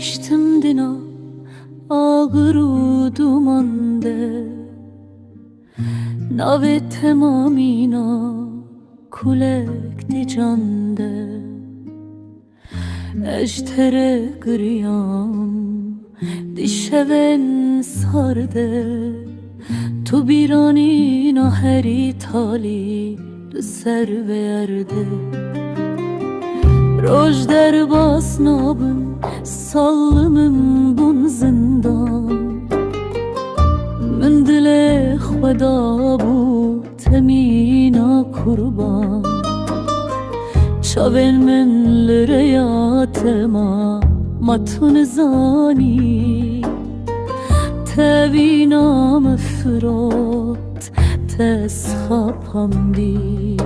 geçtim dina ağır u dumande nave temamina kulek di cande ejtere griyam dişeven sarde tu biranina heri tali ser verdi Roj der basnabın sallımım bun zindan من دل خدا bu temina kurban çavel من لریاتما matun zani تبینا مفرات تسخابم دی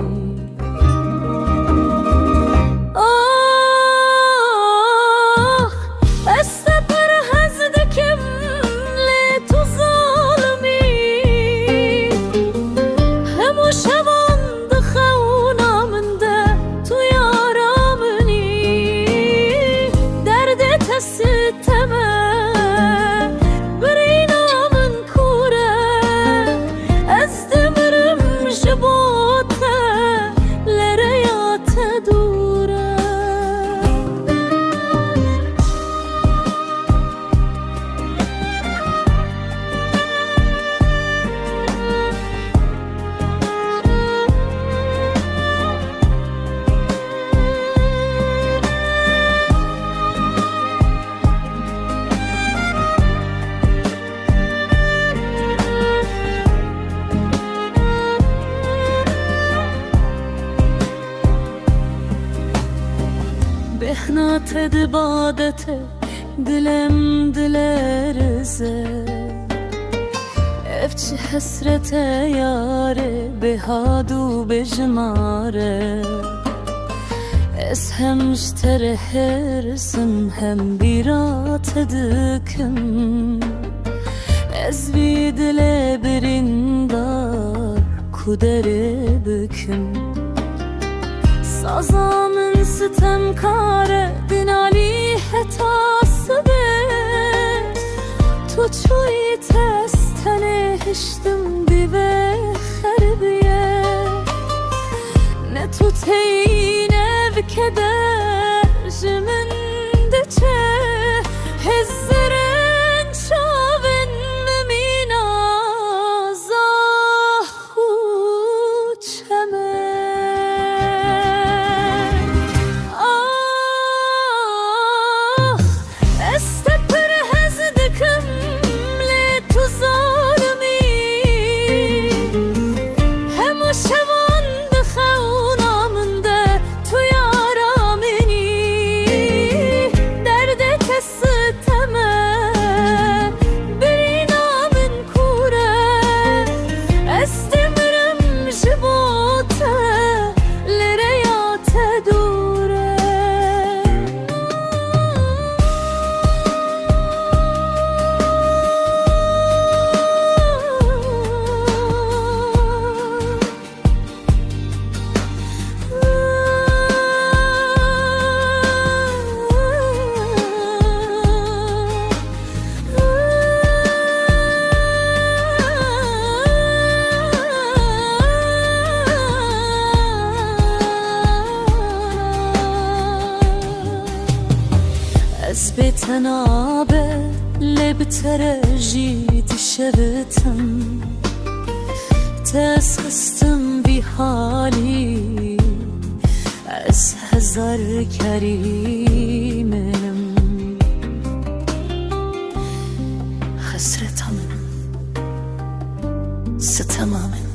بهنات دبادته دلم دلرزه افچ حسرت یاره بهادو بجماره از همشتر هرسم هم بیرات دکم از بی دل برندار کدره بکم سازامın sitemkare dinali hetası be Tu çoy testene hiştim dive xerbiye Ne tuteyne vkeder jimin deçe Hezzerin çavin mimina zahu çeme از به تنابه لب ترجید شبتم تسخستم بی حالی از هزار کریمم خسرتم ستمامم